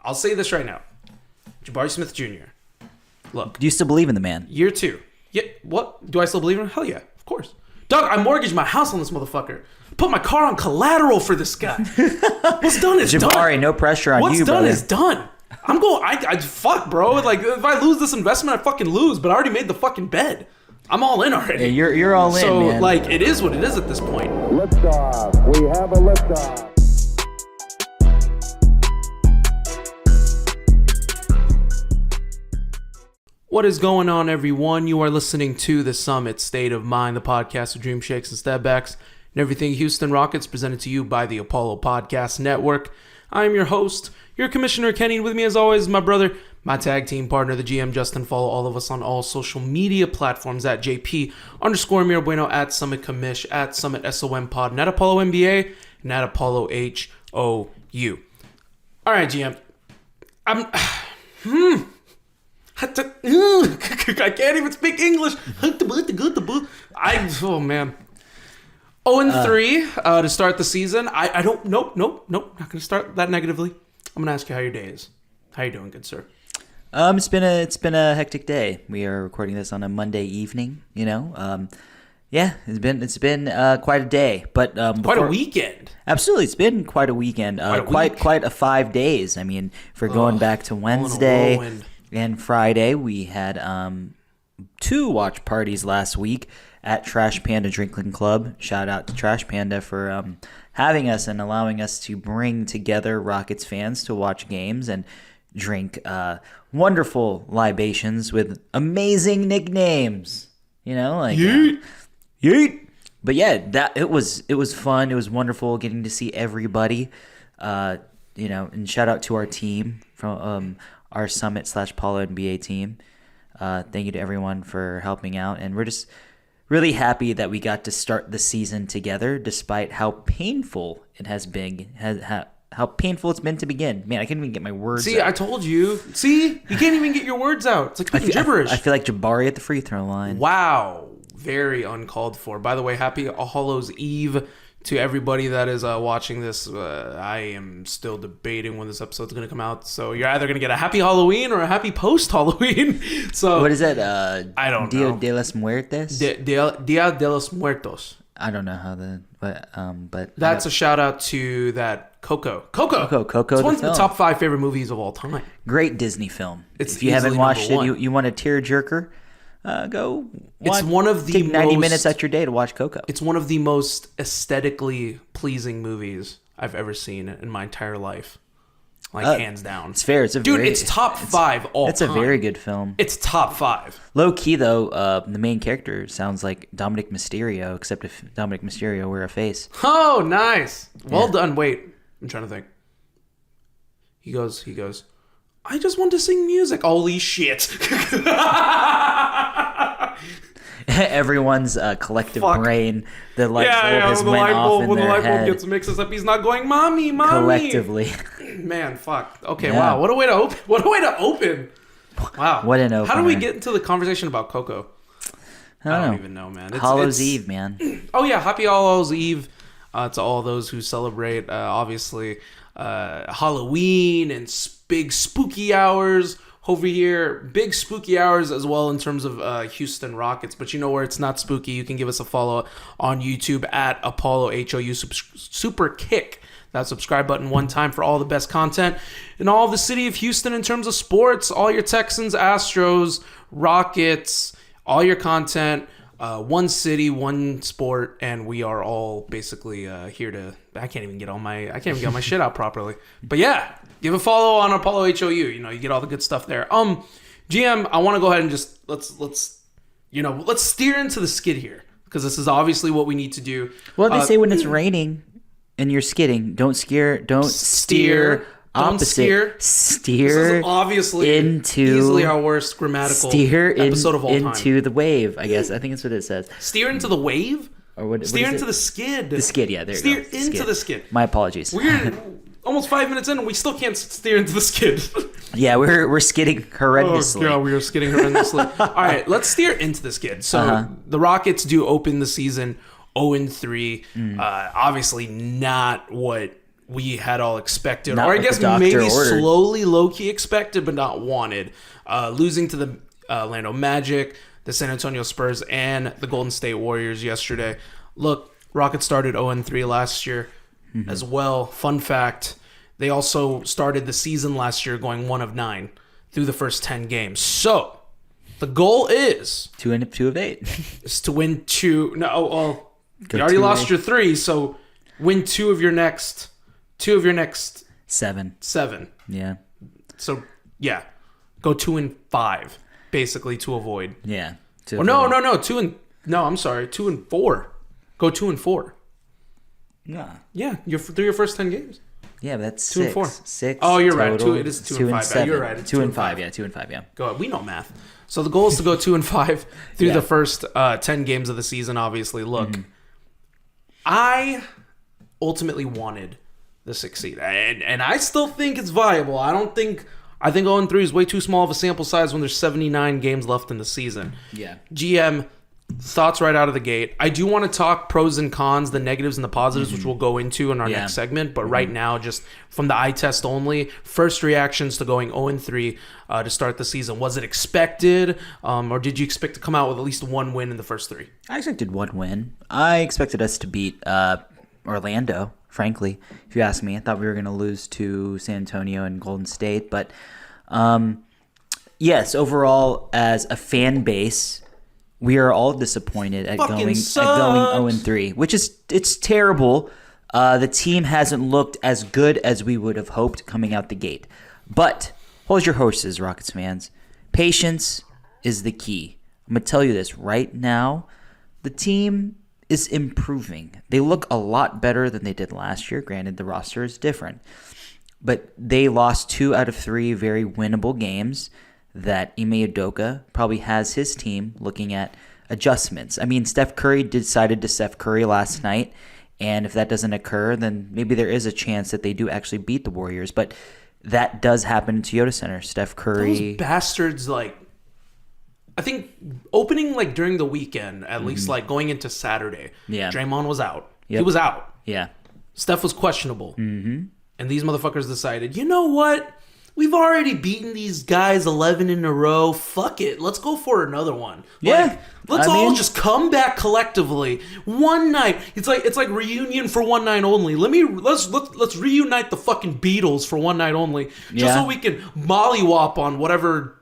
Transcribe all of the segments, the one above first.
I'll say this right now. Jabari Smith Jr. Look. Do you still believe in the man? Year 2. Yeah, what? Do I still believe in him? Hell yeah, of course. Dog, I mortgaged my house on this motherfucker. Put my car on collateral for this guy. What's done is done. Jabari, no pressure on you, brother. What's done is done. I'm going, I fuck, bro. Like, if I lose this investment, I fucking lose. But I already made the fucking bed. I'm all in already. Yeah, you're all in, so, man. So, like, it is what it is at this point. Liftoff. We have a liftoff. What is going on, everyone? You are listening to The Summit State of Mind, the podcast of dream shakes and step backs and everything Houston Rockets, presented to you by the Apollo Podcast Network. I am your host, your Commissioner Kenny. With me, as always, my brother, my tag team partner, the GM Justin. Follow all of us on all social media platforms at JP_Mirabueno, at Summit Commish, at Summit SOM Pod, and at Apollo NBA, and at Apollo HOU. All right, GM. I can't even speak English. Oh man. 0-3 to start the season. I don't. Nope. Not going to start that negatively. I'm going to ask you how your day is. How you doing, good sir? It's been a hectic day. We are recording this on a Monday evening. Yeah, it's been quite a day, but quite a weekend. Absolutely, it's been quite a weekend. Quite a 5 days. I mean, if we're going back to Wednesday and Friday, we had 2 watch parties last week at Trash Panda Drinking Club. Shout out to Trash Panda for having us and allowing us to bring together Rockets fans to watch games and drink wonderful libations with amazing nicknames. Yeet. But yeah, it was fun. It was wonderful getting to see everybody. And shout out to our team from our Summit/Paulo NBA team. Thank you to everyone for helping out, and we're just really happy that we got to start the season together, despite how painful it has been. How painful it's been to begin. Man, I can't even get my words out. See, I told you. See, you can't even get your words out. It's like speaking gibberish. I feel like Jabari at the free throw line. Wow, very uncalled for. By the way, happy All Hallows Eve to everybody that is watching this. I am still debating when this episode's going to come out. So you're either going to get a happy Halloween or a happy post-Halloween. So what is that? I don't know. Dia de los Muertos? Dia de los Muertos. I don't know how but that's a shout out to that Coco. It's one of the top 5 favorite movies of all time. Great Disney film. If you haven't watched it, you want a tearjerker, go. It's one of the take 90 minutes out your day to watch Coco. It's one of the most aesthetically pleasing movies I've ever seen in my entire life. Hands down. It's fair. It's top 5 all time. It's a very good film. It's top 5. Low key though, the main character sounds like Dominic Mysterio, except if Dominic Mysterio were a face. Oh, nice. Well done. Wait, I'm trying to think. He goes, I just want to sing music. Holy shit. Everyone's collective brain, the light bulb has went off in their head. When the light bulb gets mixed up, he's not going, mommy. Collectively. Man, fuck. Okay, yeah. Wow. What a way to open. Wow. What an opener. How do we get into the conversation about Coco? I don't even know, man. Hallows Eve, man. Oh, yeah. Happy All Hallows Eve to all those who celebrate, obviously, Halloween and big spooky hours. Over here, big spooky hours as well in terms of Houston Rockets. But you know where it's not spooky, you can give us a follow on YouTube at Apollo HOU Super Kick. That subscribe button one time for all the best content in all of the city of Houston in terms of sports. All your Texans, Astros, Rockets, all your content. One city, one sport, and we are all basically here to. I can't even get my shit out properly. But yeah, give a follow on Apollo HOU. You get all the good stuff there. GM, I want to go ahead and just let's steer into the skid here, because this is obviously what we need to do. Well, they say when it's raining and you're skidding, don't steer. Opposite. Steer. This is obviously easily our worst grammatical episode of all time. Into the wave, I guess. I think that's what it says. Steer into the wave? Or what steer into the skid. The skid, yeah. There you go. Steer into the skid. My apologies. We're almost 5 minutes in and we still can't steer into the skid. Yeah, we're skidding horrendously. Oh, God, we are skidding horrendously. All right, let's steer into the skid. So the Rockets do open the season 0-3. Obviously not what we had all expected, Not or I what guess the doctor maybe ordered. slowly low-key expected, but not wanted. Losing to the Orlando Magic, the San Antonio Spurs, and the Golden State Warriors yesterday. Look, Rockets started 0-3 last year as well. Fun fact, they also started the season last year going 1 of 9 through the first 10 games. So the goal is 2 of 8. is to win 2. No, well, Go you already 2 lost of your 3, so win 2 of your next 7. 7. Yeah. So yeah, go 2-5 basically to avoid. Yeah. Or no, 2-4. Go 2-4. Nah. Yeah, you're through your first 10 games. Yeah, but that's 2 and 4. 6. Oh, you're right. total. It is 2-5. You're right. It's 2-5. Yeah, 2-5. Yeah. Go ahead. We know math. So the goal is to go 2-5 through Yeah. the first 10 games of the season. Obviously, look, I ultimately wanted the 6 seed, and I still think it's viable. I think 0-3 is way too small of a sample size when there's 79 games left in the season. Yeah. GM, thoughts right out of the gate. I do want to talk pros and cons, the negatives and the positives, which we'll go into in our next segment. But right now, just from the eye test only, first reactions to going 0-3 to start the season. Was it expected, or did you expect to come out with at least one win in the first 3? I expected one win. I expected us to beat Orlando, frankly, if you ask me. I thought we were going to lose to San Antonio and Golden State. But yes, overall, as a fan base, we are all disappointed at going 0-3, which is it's terrible. The team hasn't looked as good as we would have hoped coming out the gate. But hold your horses, Rockets fans. Patience is the key. I'm going to tell you this right now. The team is improving. They look a lot better than they did last year. Granted, the roster is different. But they lost 2 out of 3 very winnable games that Ime Udoka probably has his team looking at adjustments. I mean, Steph Curry decided to Steph Curry last night, and if that doesn't occur, then maybe there is a chance that they do actually beat the Warriors. But that does happen in Toyota Center. Steph Curry. Those bastards, like, I think opening like during the weekend, at least like going into Saturday, Draymond was out. Yep. He was out. Yeah. Steph was questionable. And these motherfuckers decided, you know what? We've already beaten these guys 11 in a row. Fuck it. Let's go for another one. Yeah. Let's all just come back collectively. One night. It's like reunion for one night only. Let's reunite the fucking Beatles for one night only. Just so we can mollywop on whatever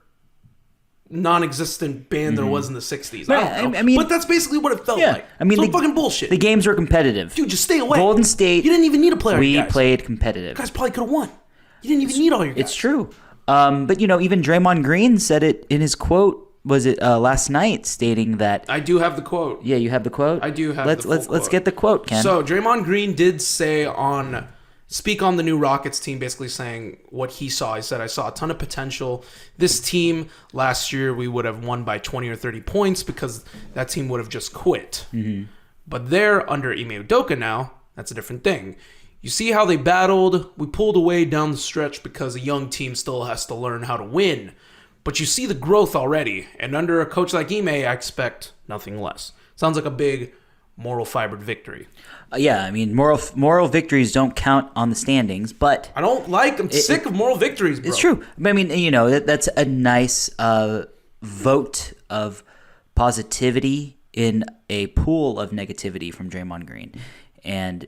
non-existent band there was in the 60s. I don't know. But that's basically what it felt like. I mean, some fucking bullshit. The games were competitive. Dude, just stay away. Golden State. You didn't even need a player. We played competitive. You guys probably could have won. You didn't even need all your guys. It's true. But, even Draymond Green said it in his quote, was it last night, stating that... I do have the quote. Yeah, you have the quote? I do have the quote. Let's get the quote, Ken. So, Draymond Green did speak on the new Rockets team, basically saying what he saw. He said, I saw a ton of potential. This team, last year, we would have won by 20 or 30 points because that team would have just quit. But they're under Ime Udoka now. That's a different thing. You see how they battled. We pulled away down the stretch because a young team still has to learn how to win. But you see the growth already. And under a coach like Ime, I expect nothing less. Sounds like a big moral fibered victory. Yeah, I mean, moral victories don't count on the standings, but... I'm sick of moral victories, bro. It's true. But I mean, that's a nice vote of positivity in a pool of negativity from Draymond Green. And,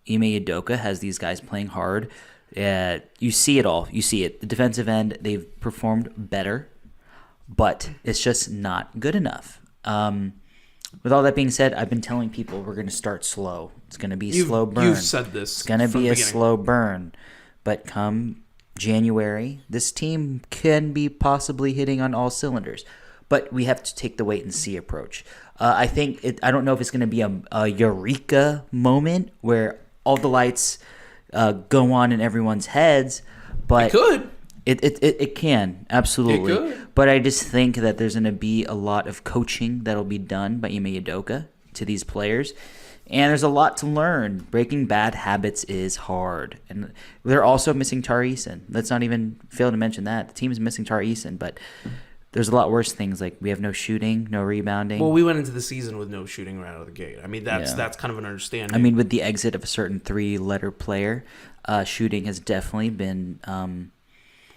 Ime Udoka has these guys playing hard. You see it all. You see it. The defensive end, they've performed better, but it's just not good enough. With all that being said, I've been telling people we're going to start slow. It's going to be a slow burn. You've said this. It's going to be a slow burn. But come January, this team can be possibly hitting on all cylinders. But we have to take the wait and see approach. I don't know if it's going to be a eureka moment where all the lights go on in everyone's heads, but it could. It can, absolutely. It could. But I just think that there's going to be a lot of coaching that'll be done by Ime Udoka to these players. And there's a lot to learn. Breaking bad habits is hard. And they're also missing Tari Eason. Let's not even fail to mention that. The team is missing Tari Eason, but there's a lot worse things, like we have no shooting, no rebounding. Well, we went into the season with no shooting right out of the gate. I mean, that's kind of an understanding. I mean, with the exit of a certain 3-letter player, shooting has definitely been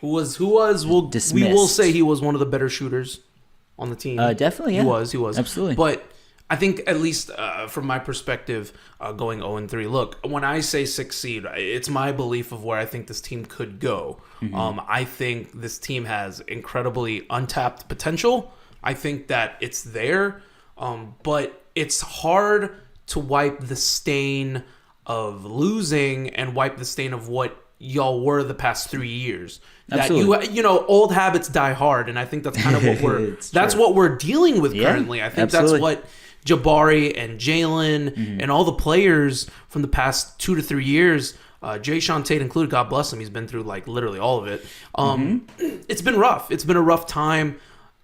who was dismissed. We will say he was one of the better shooters on the team. Definitely, yeah. He was. Absolutely. But I think, at least from my perspective, going 0-3, look, when I say 6th seed, it's my belief of where I think this team could go. I think this team has incredibly untapped potential. I think that it's there, but it's hard to wipe the stain of losing and wipe the stain of what y'all were the past 3 years. Absolutely. That old habits die hard, and I think that's kind of what what we're dealing with currently. I think that's what Jabari and Jalen and all the players from the past 2 to 3 years, Jay Sean Tate included, God bless him, he's been through like literally all of it. It's been rough. It's been a rough time.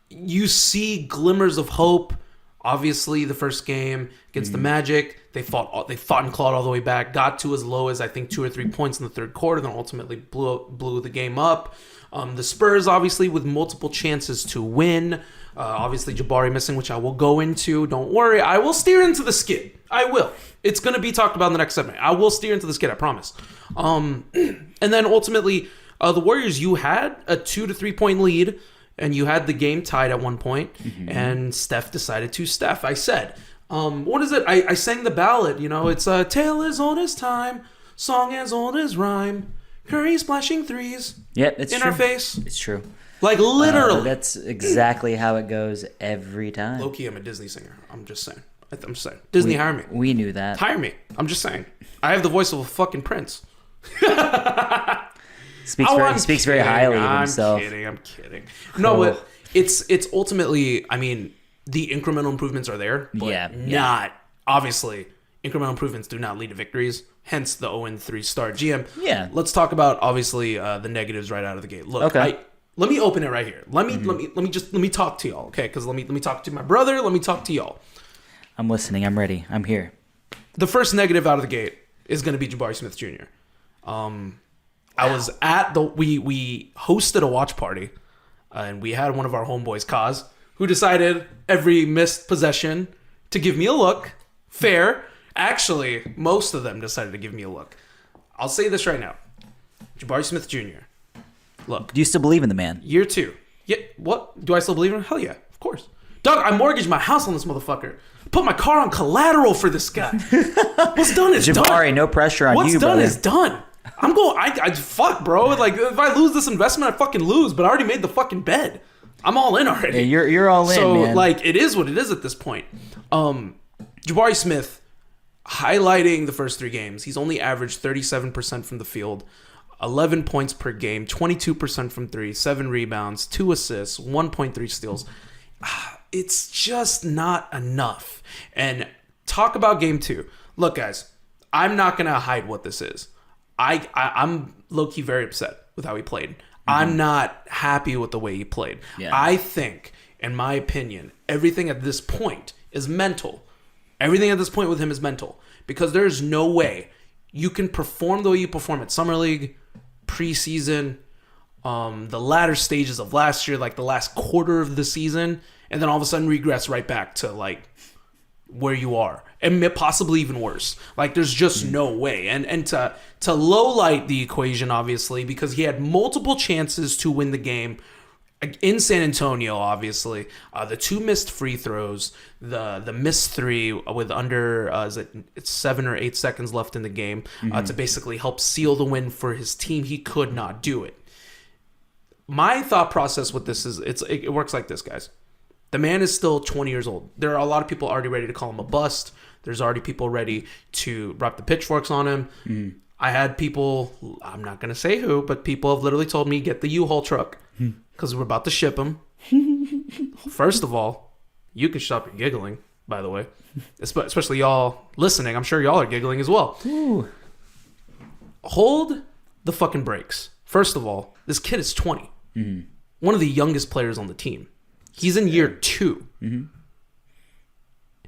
You see glimmers of hope. Obviously, the first game against the Magic, they fought and clawed all the way back, got to as low as I think 2 or 3 points in the third quarter, then ultimately blew the game up. The Spurs, obviously, with multiple chances to win. Obviously, Jabari missing, which I will go into. Don't worry. I will steer into the skid. I will. It's going to be talked about in the next segment. I will steer into the skid, I promise. And then ultimately, the Warriors, you had a 2 to 3 point lead, and you had the game tied at one point, and Steph decided to Steph. I said, what is it? I sang the ballad. It's tale as old as time, song as old as rhyme, Curry splashing threes it's in true. our face. It's true. Like, literally. That's exactly how it goes every time. Low-key, I'm a Disney singer. I'm just saying. Disney, hire me. We knew that. Hire me. I'm just saying. I have the voice of a fucking prince. Speaks very highly of himself. I'm kidding. No, but it's ultimately, I mean, the incremental improvements are there, but not, obviously, incremental improvements do not lead to victories, hence the 0-3 start. GM, let's talk about, obviously, the negatives right out of the gate. Look, let me open it right here. Let me talk to y'all, okay? Because let me talk to my brother. Let me talk to y'all. I'm listening. I'm ready. I'm here. The first negative out of the gate is going to be Jabari Smith Jr. I was at we hosted a watch party, and we had one of our homeboys, Kaz, who decided every missed possession to give me a look. Fair. Actually, most of them decided to give me a look. I'll say this right now. Jabari Smith Jr. Look. Do you still believe in the man? Year 2. Yeah, what? Do I still believe in him? Hell yeah, of course. Dog, I mortgaged my house on this motherfucker. Put my car on collateral for this guy. What's done is done. Jabari, no pressure on you, brother. What's done is done. I'm going, I fuck, bro. Like, if I lose this investment, I fucking lose. But I already made the fucking bed. I'm all in already. Yeah, you're all in, so, man. Like, it is what it is at this point. Jabari Smith, highlighting the first 3 games, he's only averaged 37% from the field, 11 points per game, 22% from 3, 7 rebounds, 2 assists, 1.3 steals. It's just not enough. And talk about game 2. Look, guys, I'm not going to hide what this is. I'm low-key very upset with how he played. I'm not happy with the way he played. Yeah. I think, in my opinion, everything at this point is mental. Everything at this point with him is mental. Because there's no way you can perform the way you perform at Summer League, preseason, the latter stages of last year, like the last quarter of the season, and then all of a sudden regress right back to like where you are, and possibly even worse. Like, there's just no way. And to lowlight the equation, obviously, because he had multiple chances to win the game in San Antonio, obviously, the 2 missed free throws, the missed 3 with under it's 7 or 8 seconds left in the game, to basically help seal the win for his team. He could not do it. My thought process with this is it works like this, guys. The man is still 20 years old. There are a lot of people already ready to call him a bust. There's already people ready to wrap the pitchforks on him. I had people, I'm not going to say who, but people have literally told me, get the U-Haul truck because we're about to ship him. First of all, you can stop your giggling, by the way. Especially y'all listening. I'm sure y'all are giggling as well. Ooh. Hold the fucking brakes. First of all, this kid is 20. One of the youngest players on the team. He's in year 2.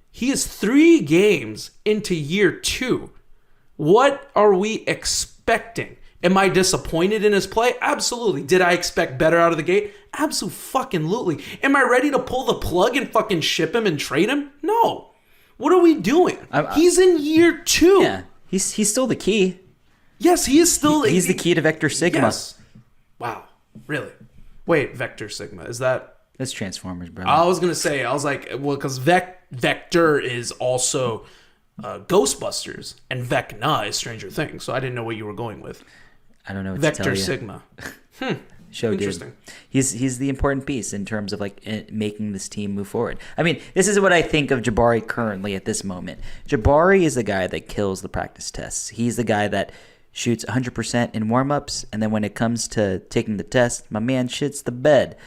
He is 3 games into year 2. What are we expecting? Am I disappointed in his play? Absolutely. Did I expect better out of the gate? Absolutely. Am I ready to pull the plug and fucking ship him and trade him? No. What are we doing? He's in year 2. Yeah, he's still the key. Yes, he is still. He's the key to Vector Sigma. Yes. Wow. Really? Wait, Vector Sigma, is that? That's Transformers, bro. I was gonna say, well, because Vector is also Ghostbusters, and Vecna is Stranger Things. So I didn't know what you were going with. I don't know what Vector to tell you. Sigma. Show Interesting. Dude. He's the important piece in terms of like making this team move forward. I mean, this is what I think of Jabari currently at this moment. Jabari is the guy that kills the practice tests. He's the guy that shoots 100% in warm-ups, and then when it comes to taking the test, my man shits the bed.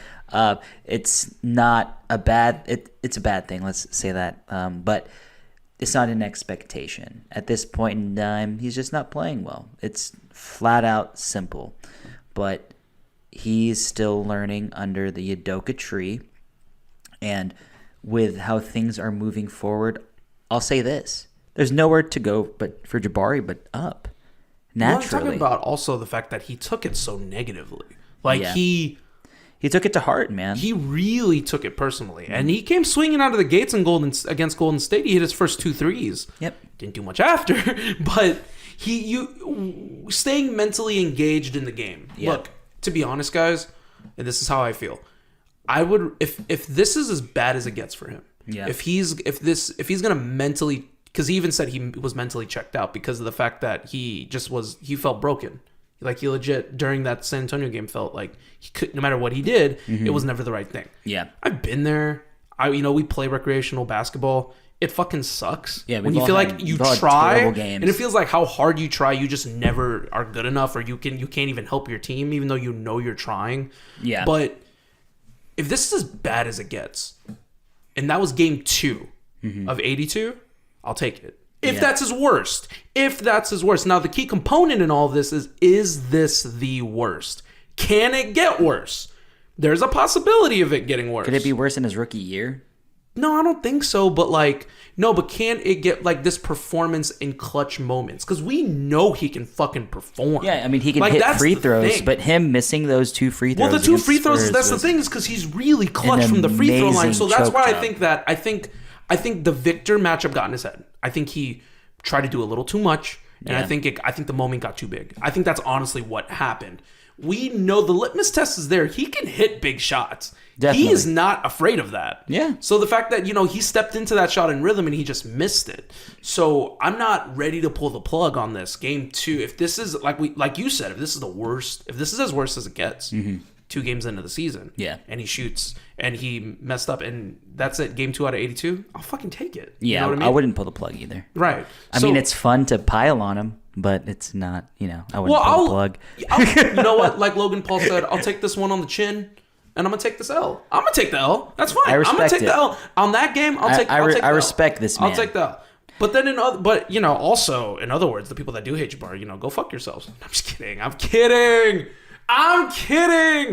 It's not a bad. It's a bad thing. Let's say that. But it's not an expectation at this point in time. He's just not playing well. It's flat out simple. But he's still learning under the Udoka tree, and with how things are moving forward, I'll say this: there's nowhere to go but for Jabari but up. Naturally, I'm talking about also the fact that he took it so negatively. Like he took it to heart, man. He really took it personally, and he came swinging out of the gates against Golden State. He hit his first 2 threes. Yep. Didn't do much after, but you staying mentally engaged in the game. Yep. Look, to be honest, guys, and this is how I feel. I would if this is as bad as it gets for him. Yeah. If he's gonna mentally, because he even said he was mentally checked out because of the fact that he felt broken. Like he legit during that San Antonio game felt like he could, no matter what he did, it was never the right thing. Yeah. I've been there. We play recreational basketball. It fucking sucks. Yeah, when you feel like you try games. and it feels like how hard you try, you just never are good enough, or you can't even help your team even though you know you're trying. Yeah. But if this is as bad as it gets, and that was game 2 of 82, I'll take it. If that's his worst. Now, the key component in all of this is this the worst? Can it get worse? There's a possibility of it getting worse. Could it be worse than his rookie year? No, I don't think so. But but can it get like this performance in clutch moments? Because we know he can fucking perform. Yeah, I mean, he can hit free throws, but him missing those 2 free throws. Well, the 2 free throws, that's the thing, is because he's really clutch from the free throw line. So that's why I think the Victor matchup got in his head. I think he tried to do a little too much, and I think the moment got too big. I think that's honestly what happened. We know the litmus test is there. He can hit big shots. Definitely. He is not afraid of that. Yeah. So the fact that, he stepped into that shot in rhythm and he just missed it. So I'm not ready to pull the plug on this. Game 2, if this is like you said, if this is the worst, if this is as worse as it gets, 2 games into the season, and he shoots and he messed up and that's it, game 2 out of 82, I'll fucking take it. Yeah, you know what I mean? I wouldn't pull the plug either. Right. I mean, it's fun to pile on him, but it's not, I wouldn't pull the plug. You know what? Like Logan Paul said, I'll take this one on the chin. And I'm gonna take this L. I'm gonna take the L. That's fine. I'm gonna take the L on that game. I'll take the L. I respect this man. I'll take the L. But then also in other words, the people that do hate Jabari, go fuck yourselves. I'm just kidding. I'm kidding.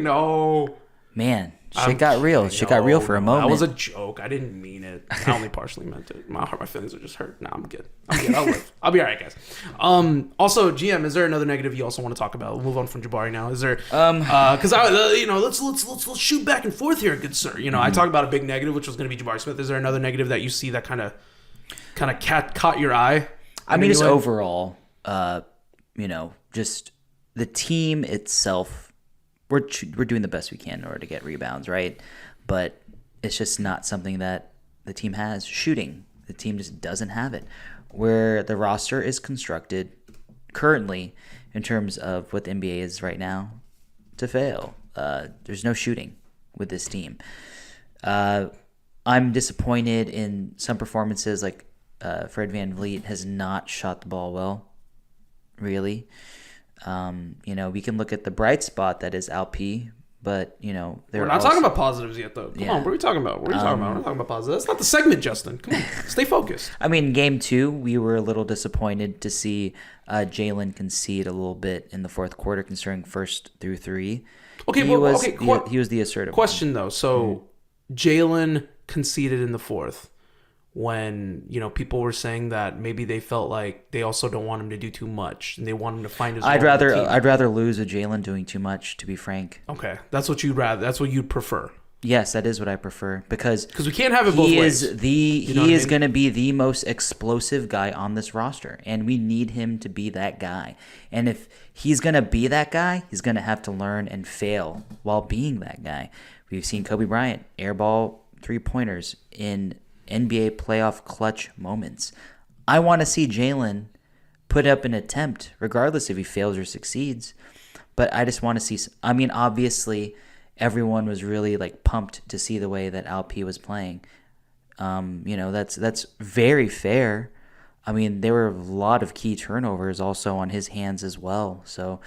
No, man, shit got real. Shit got real for a moment. That was a joke. I didn't mean it. I only partially meant it. My feelings are just hurt. No, I'm good. I'll live. I'll be all right, guys. Also, GM, is there another negative you also want to talk about? We'll move on from Jabari now. Is there? Because let's shoot back and forth here, good sir. I talked about a big negative, which was going to be Jabari Smith. Is there another negative that you see that kind of caught your eye? I mean, it's overall, just the team itself. We're doing the best we can in order to get rebounds, right? But it's just not something that the team has. Shooting, the team just doesn't have it. Where the roster is constructed currently in terms of what the NBA is right now, to fail. There's no shooting with this team. I'm disappointed in some performances, like Fred VanVleet has not shot the ball well, really. We can look at the bright spot that is Alp, but we're not talking about positives yet, though. Come on, what are we talking about? We're not talking about positives. That's not the segment, Justin. Come on, stay focused. I mean, game 2, we were a little disappointed to see Jalen concede a little bit in the fourth quarter, considering 1st through 3. Okay, he was the assertive question, though. So Jalen conceded in the fourth. when, people were saying that maybe they felt like they also don't want him to do too much and they want him to find his I'd rather lose with Jalen doing too much, to be frank. Okay. That's what you'd prefer. Yes, that is what I prefer because we can't have it both ways. He is going to be the most explosive guy on this roster, and we need him to be that guy. And if he's going to be that guy, he's going to have to learn and fail while being that guy. We've seen Kobe Bryant airball 3-pointers in NBA playoff clutch moments. I want to see Jalen put up an attempt, regardless if he fails or succeeds. But I just want to see. I mean, obviously, everyone was really pumped to see the way that Alp was playing. That's very fair. I mean, there were a lot of key turnovers also on his hands as well. So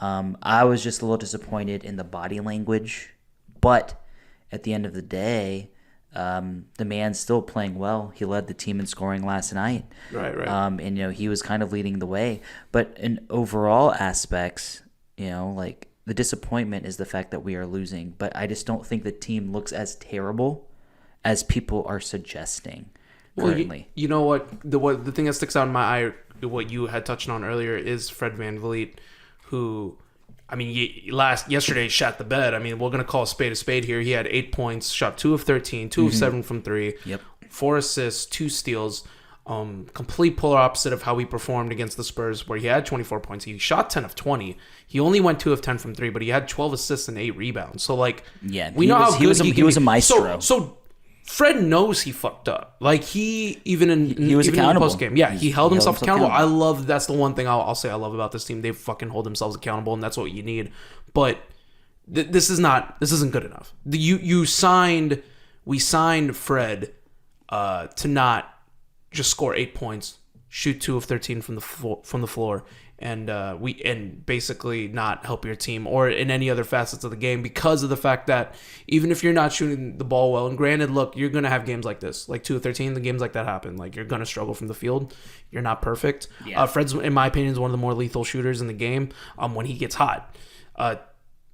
I was just a little disappointed in the body language. But at the end of the day, the man's still playing well. He led the team in scoring last night. Right. And he was kind of leading the way. But in overall aspects, the disappointment is the fact that we are losing. But I just don't think the team looks as terrible as people are suggesting currently. You know what? The thing that sticks out in my eye, what you had touched on earlier, is Fred VanVleet, who, I mean, yesterday shot the bed. I mean, we're going to call a spade here. He had 8 points, shot 2 of 13, 2 of 7 from 3, 4 assists, 2 steals. Complete polar opposite of how he performed against the Spurs, where he had 24 points. He shot 10 of 20. He only went 2 of 10 from 3, but he had 12 assists and 8 rebounds. So, we know how good he was a maestro. So Fred knows he fucked up. He was accountable. In the post game. Yeah, he held himself accountable. I love that's the one thing I'll say I love about this team. They fucking hold themselves accountable, and that's what you need. But this isn't good enough. We signed Fred to not just score 8 points, shoot 2 of 13 from the floor, and basically not help your team or in any other facets of the game, because of the fact that even if you're not shooting the ball well, and granted, look, you're gonna have games like this, 2 of 13, the games like that happen. You're gonna struggle from the field. You're not perfect. Yeah. Fred's, in my opinion, is one of the more lethal shooters in the game when he gets hot.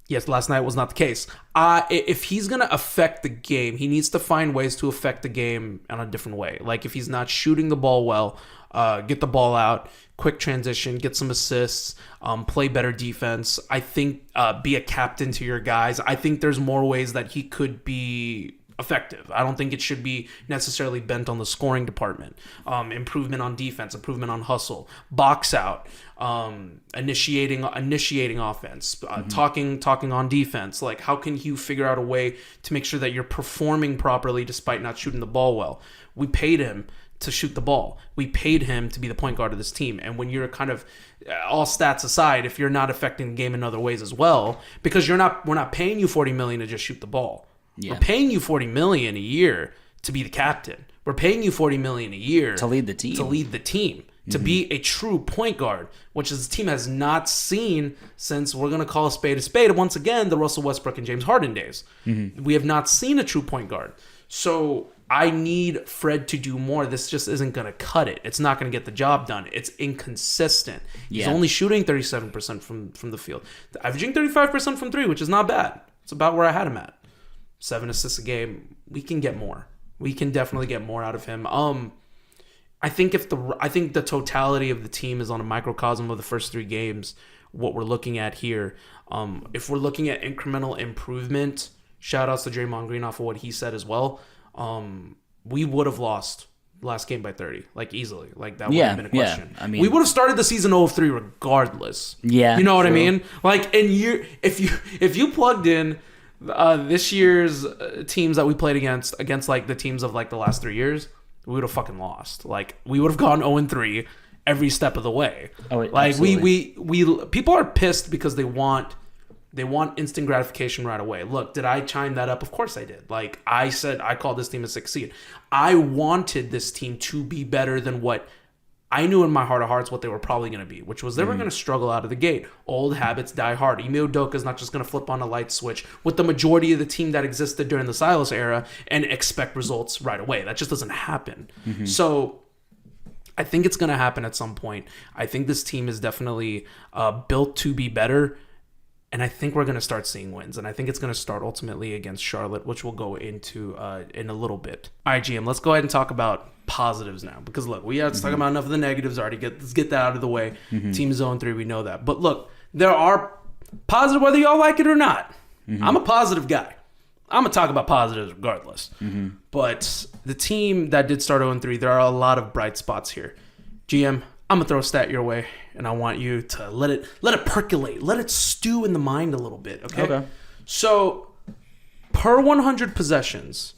Yes, last night was not the case. If he's going to affect the game, he needs to find ways to affect the game in a different way. If he's not shooting the ball well, get the ball out, quick transition, get some assists, play better defense. I think be a captain to your guys. I think there's more ways that he could be effective. I don't think it should be necessarily bent on the scoring department. Improvement on defense, improvement on hustle, box out, initiating offense, talking on defense. How can you figure out a way to make sure that you're performing properly despite not shooting the ball well? We paid him to shoot the ball. We paid him to be the point guard of this team. And when you're kind of, all stats aside, if you're not affecting the game in other ways as well, because we're not paying you $40 million to just shoot the ball. Yeah. We're paying you $40 million a year to be the captain. We're paying you $40 million a year to lead the team. To be a true point guard, which this team has not seen since, we're going to call a spade once again, the Russell Westbrook and James Harden days. We have not seen a true point guard. So I need Fred to do more. This just isn't going to cut it. It's not going to get the job done. It's inconsistent. He's only shooting 37% from the field, averaging 35% from 3, which is not bad. It's about where I had him at. 7 assists a game. We can get more. We can definitely get more out of him. I think the totality of the team is on a microcosm of the first 3 games. What we're looking at here, if we're looking at incremental improvement, shout outs to Draymond Green off of what he said as well. We would have lost last game by 30, easily. That would have been a question. Yeah. I mean, we would have started the season 0-3 regardless. Yeah, you know what true. I mean? If you plugged in this year's teams that we played against the teams of the last 3 years, we would have fucking lost. We would have gone 0-3 every step of the way. We people are pissed because they want instant gratification right away. Look, did I chime that up? Of course I did. I said, I called this team a 6 seed. I wanted this team to be better than what I knew in my heart of hearts what they were probably going to be, which was they were going to struggle out of the gate. Old habits die hard. Ime Udoka is not just going to flip on a light switch with the majority of the team that existed during the Silas era and expect results right away. That just doesn't happen. So I think it's going to happen at some point. I think this team is definitely built to be better. And I think we're going to start seeing wins. And I think it's going to start ultimately against Charlotte, which we'll go into in a little bit. All right, GM, let's go ahead and talk about positives now, because look, we have to talk about enough of the negatives already. Let's get that out of the way. Team is 0-3, we know that. But look, there are positive, whether y'all like it or not. I'm a positive guy. I'm gonna talk about positives regardless. But the team that did start 0-3, there are a lot of bright spots here. GM, I'm gonna throw a stat your way, and I want you to let it percolate, let it stew in the mind a little bit. Okay. So, per 100 possessions,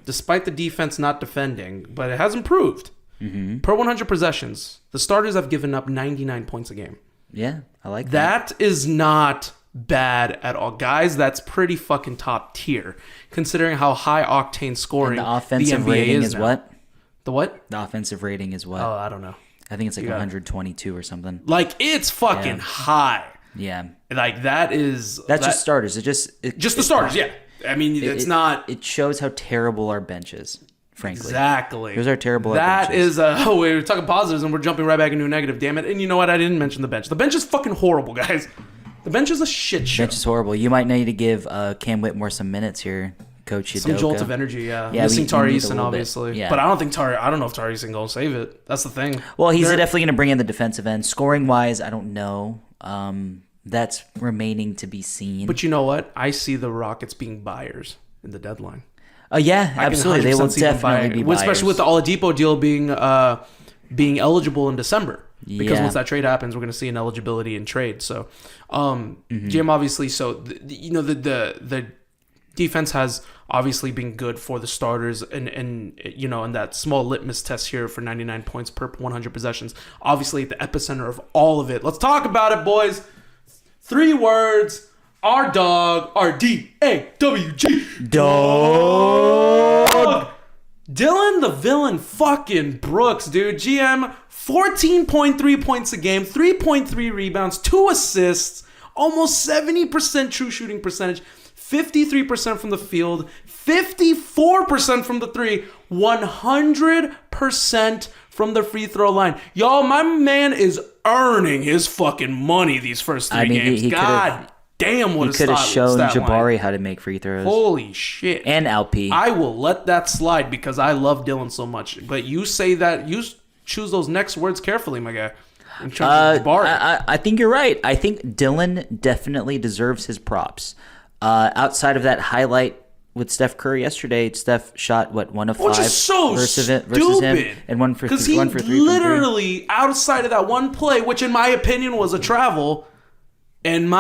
despite the defense not defending, but it has improved. Per 100 possessions, the starters have given up 99 points a game. Yeah, I like that. That is not bad at all. Guys, that's pretty fucking top tier, considering how high octane scoring and the offensive rating is what? The what? The offensive rating is what? Oh, I don't know. I think it's like 122 or something. Like, it's fucking high. Yeah. Like, that's just starters. Just the starters, yeah. I mean, it's not... It shows how terrible our bench is, frankly. Exactly. Those are terrible. That is... we're talking positives, and we're jumping right back into a negative, damn it. And you know what? I didn't mention the bench. The bench is fucking horrible, guys. The bench is a shit show. The bench is horrible. You might need to give Cam Whitmore some minutes here, Coach Udoka. Some jolt of energy, yeah. Missing Tari Eason, obviously. Yeah. But I don't know if Tari Eason going to save it. That's the thing. Well, he's definitely going to bring in the defensive end. Scoring-wise, I don't know. That's remaining to be seen. But you know what? I see the Rockets being buyers in the deadline. Yeah, absolutely. They will definitely be buyers. Especially with the Oladipo deal being eligible in December. Because once that trade happens, we're going to see an eligibility in trade. So, GM obviously, the defense has obviously been good for the starters, and that small litmus test here for 99 points per 100 possessions. Obviously, at the epicenter of all of it. Let's talk about it, boys. 3 words. Our dog. R-D-A-W-G. Dog. Dillon the villain fucking Brooks, dude. GM, 14.3 points a game, 3.3 rebounds, 2 assists, almost 70% true shooting percentage, 53% from the field, 54% from the 3, 100% from the free throw line. Y'all, my man is earning his fucking money these first 3 games. God damn, what a stat line. He could have shown Jabari how to make free throws. Holy shit. And Alperen. I will let that slide because I love Dillon so much. But you say that, you choose those next words carefully, my guy. In terms of Jabari. I think you're right. I think Dillon definitely deserves his props. Outside of that highlight with Steph Curry yesterday, Steph shot, 1 of 5 which is so versus him, and 1 for 3 because he literally, outside of that one play, which in my opinion was a travel, didn't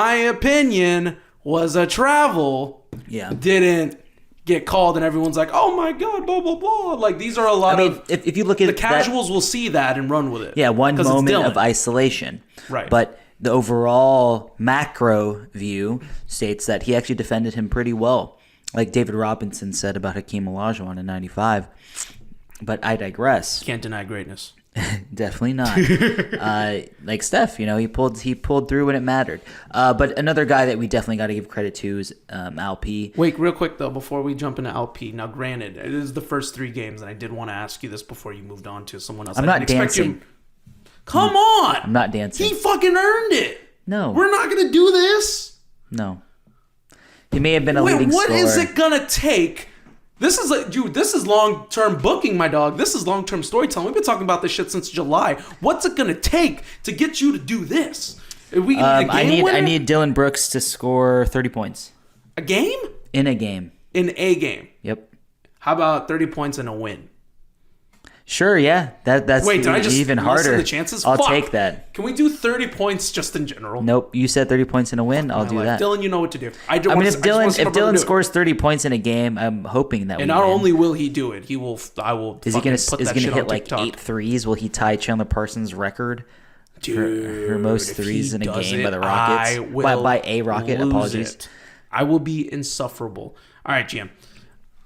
get called, and everyone's like, oh my god, blah blah blah. Like, these are a lot of... if you look at the casuals will see that and run with it. Yeah, one moment of isolation. Right. But the overall macro view states that he actually defended him pretty well. Like David Robinson said about Hakeem Olajuwon in 95. But I digress. Can't deny greatness. Definitely not. Like Steph, he pulled through when it mattered. But another guy that we definitely got to give credit to is Alp. Wait, real quick though, before we jump into Alp. Now, granted, it is the first 3 games, and I did want to ask you this before you moved on to someone else. I'm not dancing. Come on! I'm not dancing. He fucking earned it. No, we're not gonna do this. No, he may have been a leading scorer. What is it gonna take? This is long-term booking, my dog. This is long-term storytelling. We've been talking about this shit since July. What's it gonna take to get you to do this? I need Dillon Brooks to score 30 points. A game? In a game. In a game. Yep. How about 30 points in a win? Sure, yeah. That's even harder. The chances? I'll take that. Can we do 30 points just in general? Nope. You said 30 points in a win. I'll do that. Dillon, you know what to do. If Dillon scores 30 points in a game, I'm hoping that. And not only will he do it, I will. Is he going to hit like 8 threes? Will he tie Chandler Parsons' record for most threes in a game by the Rockets? By a Rocket. Apologies. I will be insufferable. All right, GM.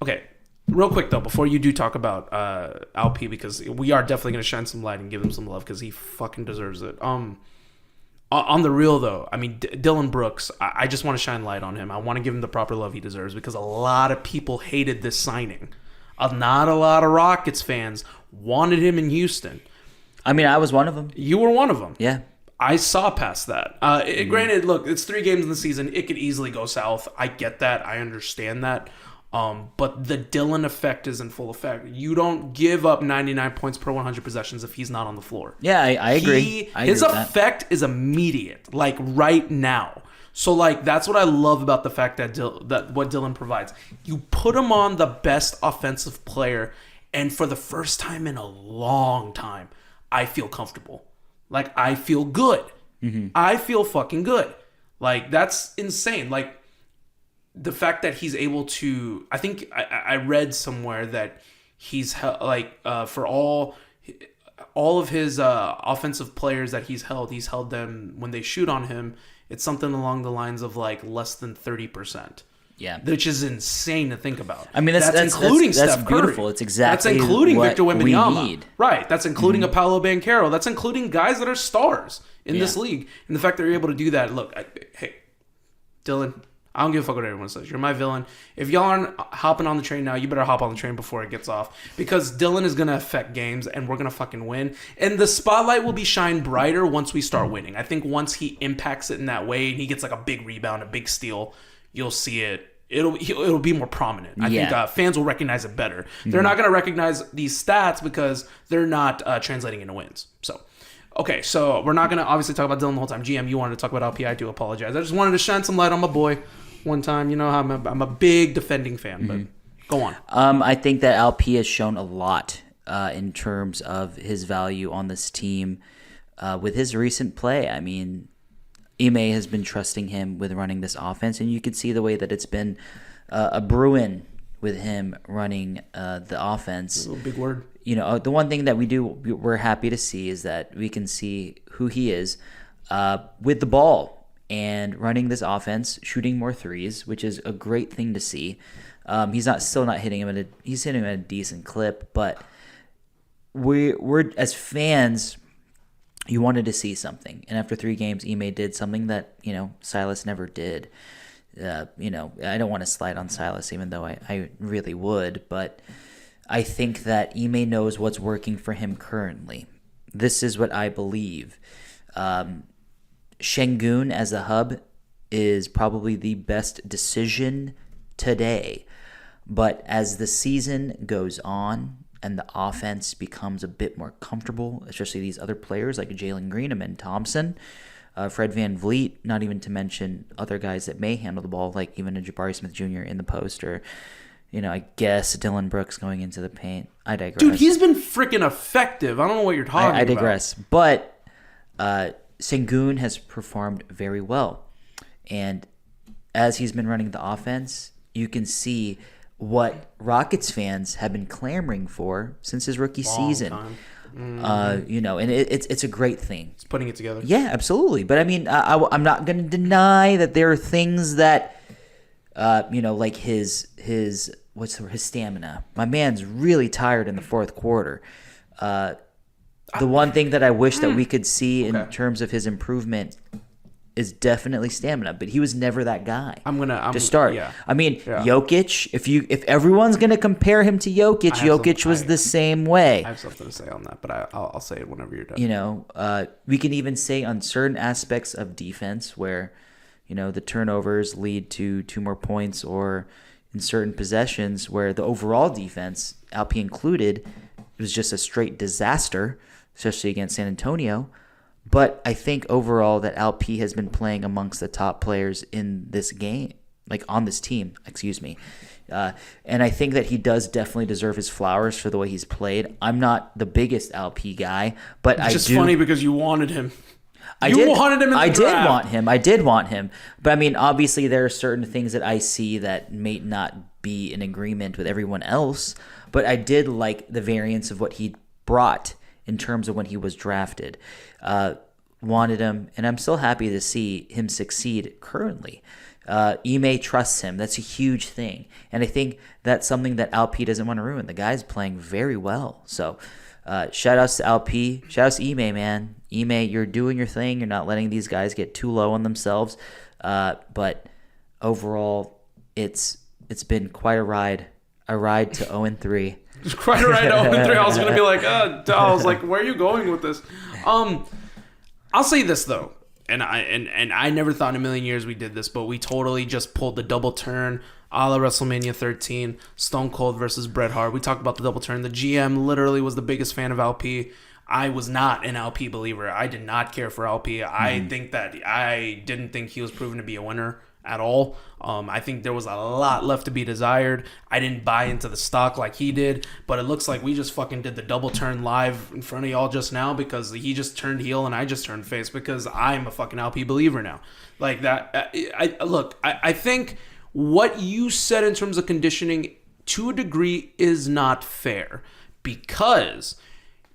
Okay. Real quick, though, before you do talk about Alp, because we are definitely going to shine some light and give him some love because he fucking deserves it. On the real, though, I mean, Dillon Brooks, I just want to shine light on him. I want to give him the proper love he deserves because a lot of people hated this signing. Not a lot of Rockets fans wanted him in Houston. I mean, I was one of them. You were one of them. Yeah. I saw past that. Granted, look, it's 3 games in the season. It could easily go south. I get that. I understand that. But the Dillon effect is in full effect. You don't give up 99 points per 100 possessions if he's not on the floor. Yeah, I agree. His effect is immediate, like right now. So like that's what I love about the fact that what Dillon provides. You put him on the best offensive player, and for the first time in a long time, I feel comfortable. Like I feel good. Mm-hmm. I feel fucking good. Like that's insane. Like the fact that he's able to, I think I read somewhere that he's for all of his offensive players that he's held them when they shoot on him. It's something along the lines of like less than 30%. Yeah, which is insane to think about. I mean, that's including Steph Curry. Beautiful. It's exactly that's including what Victor Wembanyama. We need. Right. That's including a Paolo Banchero. That's including guys that are stars in this league. And the fact that you're able to do that. Look, hey, Dillon, I don't give a fuck what everyone says. You're my villain. If y'all aren't hopping on the train now, you better hop on the train before it gets off. Because Dillon is going to affect games, and we're going to fucking win. And the spotlight will be shined brighter once we start winning. I think once he impacts it in that way, and he gets like a big rebound, a big steal, you'll see it. It'll be more prominent. I think fans will recognize it better. They're not going to recognize these stats because they're not translating into wins. So, okay, so we're not going to obviously talk about Dillon the whole time. GM, you wanted to talk about LP. I do apologize. I just wanted to shine some light on my boy one time. You know, I'm a big defending fan, but go on. I think that LP has shown a lot in terms of his value on this team with his recent play. I mean, Ime has been trusting him with running this offense, and you can see the way that it's been a Bruin with him running the offense. A big word. You know, the one thing that we're happy to see is that we can see who he is with the ball and running this offense, shooting more threes, which is a great thing to see. He's still not hitting him he's hitting him at a decent clip, but we're as fans. You wanted to see something, and after 3 games, Ime did something that Silas never did. I don't want to slide on Silas, even though I really would, but I think that Ime knows what's working for him currently. This is what I believe. Sengun as a hub is probably the best decision today, but as the season goes on, and the offense becomes a bit more comfortable, especially these other players like Jalen Green and Thompson, Fred VanVleet, not even to mention other guys that may handle the ball, like even a Jabari Smith Jr. in the post, or, I guess Dillon Brooks going into the paint. I digress. Dude, he's been freaking effective. I don't know what you're talking about. I digress. But Sengun has performed very well. And as he's been running the offense, you can see what Rockets fans have been clamoring for since his rookie season. And it's a great thing. It's putting it together. Yeah, absolutely. But I mean, I'm not going to deny that there are things that, like his stamina. My man's really tired in the fourth quarter. The one thing that I wish that we could see in terms of his improvement is definitely stamina, but he was never that guy. To start. Yeah. I mean, yeah. Jokic. If everyone's gonna compare him to Jokic, Jokic was the same way. I have something to say on that, but I'll say it whenever you're done. We can even say on certain aspects of defense where, the turnovers lead to 2 more points, or in certain possessions where the overall defense, LP included, was just a straight disaster, especially against San Antonio. But I think overall that LP has been playing amongst the top players in this game, like on this team, excuse me. And I think that he does definitely deserve his flowers for the way he's played. I'm not the biggest LP guy, but it's just funny because you wanted him. I did want him. But I mean, obviously there are certain things that I see that may not be in agreement with everyone else. But I did like the variance of what he brought in terms of when he was drafted. Wanted him, and I'm still happy to see him succeed currently. Ime trusts him. That's a huge thing. And I think that's something that LP doesn't want to ruin. The guy's playing very well. So shout outs to LP. Shout outs to Ime, man. Ime, you're doing your thing. You're not letting these guys get too low on themselves. But overall, it's been quite a ride. A ride to 0-3. It's quite a ride to 0-3. I was going to be like, I was like, where are you going with this? I'll say this, though. and I never thought in a million years we did this, but we totally just pulled the double turn a la WrestleMania 13, Stone Cold versus Bret Hart. We talked about the double turn. The GM literally was the biggest fan of LP. I was not an LP believer. I did not care for LP. I didn't think he was proven to be a winner at all. I think there was a lot left to be desired. I didn't buy into the stock like he did, but it looks like we just fucking did the double turn live in front of y'all just now because he just turned heel and I just turned face because I'm a fucking LP believer now. Like that. I think what you said in terms of conditioning to a degree is not fair because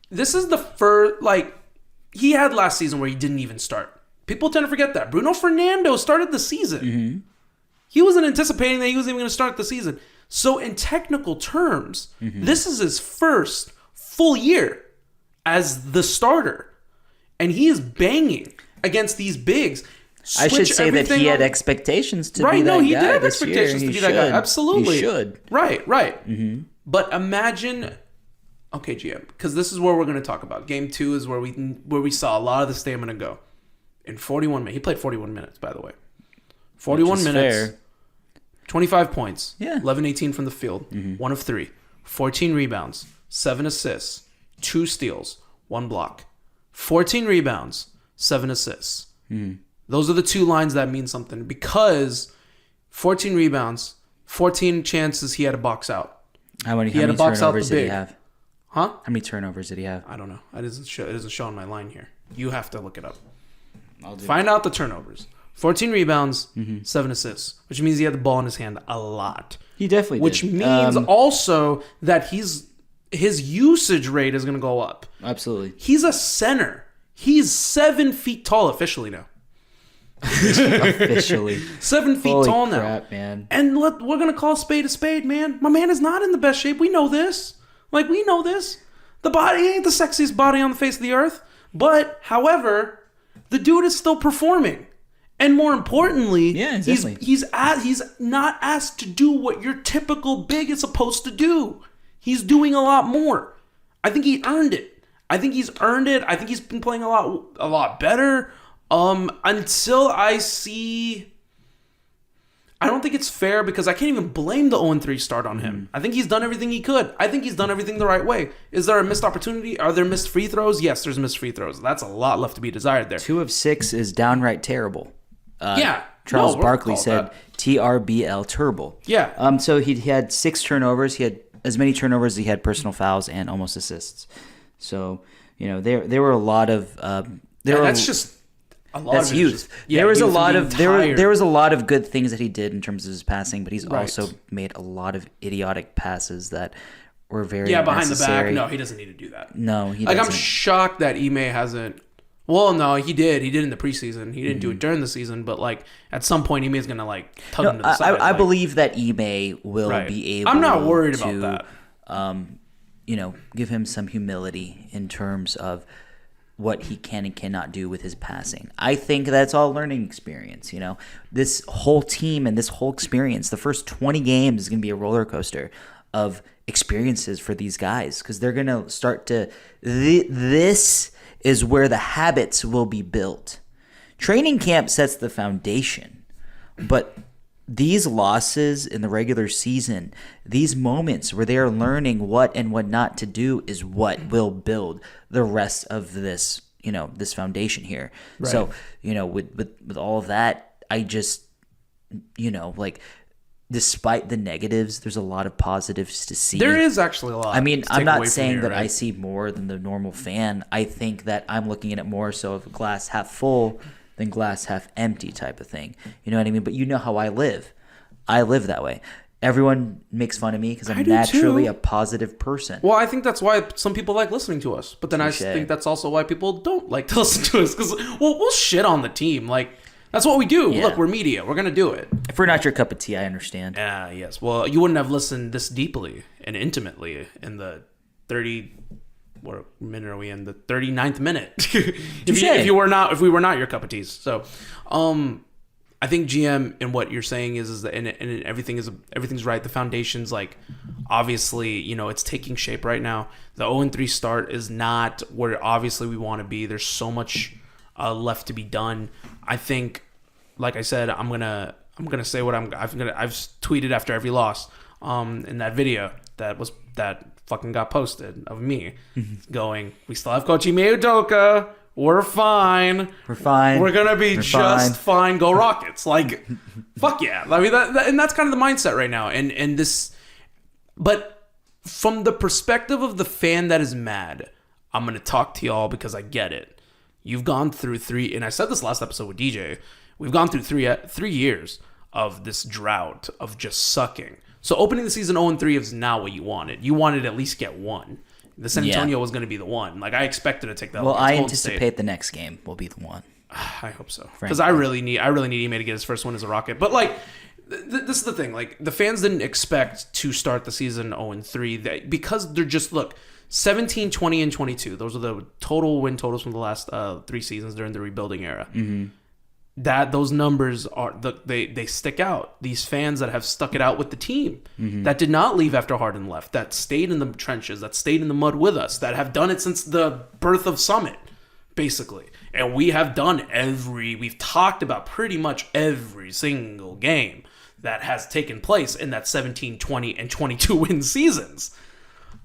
this is the first, like, he had last season where he didn't even start. People tend to forget that. Bruno Fernando started the season. Mm-hmm. He wasn't anticipating that he was even going to start the season. So in technical terms, this is his first full year as the starter. And he is banging against these bigs. I should say that he had expectations to be that guy. Right, no, he did have expectations to be that guy. Absolutely. He should. Right. Mm-hmm. But imagine... Okay, GM, because this is where we're going to talk about. Game 2 is where we saw a lot of the stamina go. In 41 minutes. He played 41 minutes, by the way. 41 minutes. Fair. 25 points. Yeah. 11-18 from the field. 1 of 3. 14 rebounds. 7 assists. 2 steals. 1 block. 14 rebounds. 7 assists. Those are the 2 lines that mean something because 14 rebounds, 14 chances he had to box out. How many turnovers did he have? Huh? How many turnovers did he have? I don't know. It doesn't show on my line here. You have to look it up. Find out the turnovers. 14 rebounds, 7 assists, which means he had the ball in his hand a lot. He definitely did. Which means also that his usage rate is going to go up. Absolutely. He's a center. He's 7 feet tall officially now. Officially. 7 feet Holy tall crap, now. Man. And we're going to call a spade, man. My man is not in the best shape. We know this. Like, we know this. The body ain't the sexiest body on the face of the earth. But, however, the dude is still performing. And more importantly, he's not asked to do what your typical big is supposed to do. He's doing a lot more. I think he earned it. I think he's been playing a lot better. Until I see... I don't think it's fair because I can't even blame the 0-3 start on him. I think he's done everything he could. I think he's done everything the right way. Is there a missed opportunity? Are there missed free throws? Yes, there's missed free throws. That's a lot left to be desired there. 2 of 6 is downright terrible. Charles Barkley said TRBL turbo. Yeah. So he had 6 turnovers. He had as many turnovers as he had personal fouls and almost assists. So, there were a lot of... that's just... That's youth. There was a lot of good things that he did in terms of his passing, but he's also made a lot of idiotic passes that were very behind the back. No, he doesn't need to do that. No, he doesn't. I'm shocked that Ime hasn't. Well, no, he did. He did in the preseason. He didn't do it during the season, but at some point, Ime's gonna tug him to the side. I believe that Ime will be able. I'm not worried about that. Give him some humility in terms of what he can and cannot do with his passing. I think that's all learning experience. This whole team and this whole experience, the first 20 games is going to be a roller coaster of experiences for these guys because they're going to start to... This is where the habits will be built. Training camp sets the foundation, but these losses in the regular season, these moments where they are learning what and what not to do is what will build the rest of this, this foundation here. Right. So, with all of that, I just, despite the negatives, there's a lot of positives to see. There is actually a lot. I mean, I'm not saying that I see more than the normal fan. I think that I'm looking at it more so of a glass half full than glass half empty type of thing. You know what I mean? But you know how I live. I live that way. Everyone makes fun of me because I'm naturally a positive person. Well, I think that's why some people like listening to us. But then I think that's also why people don't like to listen to us because we'll shit on the team. That's what we do. Yeah. Look, we're media. We're going to do it. If we're not your cup of tea, I understand. Yes. Well, you wouldn't have listened this deeply and intimately in the 30... What minute are we in? The 39th minute. if we were not your cup of teas. So, I think GM and what you're saying is that and everything's right. The foundation's obviously it's taking shape right now. The 0-3 start is not where obviously we want to be. There's so much left to be done. I think, like I said, I'm gonna say what I've tweeted after every loss. In that video that fucking got posted of me going, we still have Coach Ime Udoka. We're fine. We're gonna be just fine. Go Rockets! Like, fuck yeah! I mean, and that's kind of the mindset right now. And this, but from the perspective of the fan that is mad, I'm gonna talk to y'all because I get it. You've gone through 3, and I said this last episode with DJ. We've gone through 3 years of this drought of just sucking. So opening the season 0-3 is not what you wanted. You wanted to at least get one. The San Antonio was going to be the one. Like, I expected to take that. Well, I anticipate the next game will be the one. I hope so, because I really need Ime to get his first one as a Rocket. But like, this is the thing. Like, the fans didn't expect to start the season 0-3 because they're just 17, 20, and 22. Those are the total win totals from the last 3 seasons during the rebuilding era. Mm-hmm. Those numbers they stick out. These fans that have stuck it out with the team, that did not leave after Harden left, that stayed in the trenches, that stayed in the mud with us, that have done it since the birth of Summit, basically. And we have we've talked about pretty much every single game that has taken place in that 17, 20, and 22 win seasons.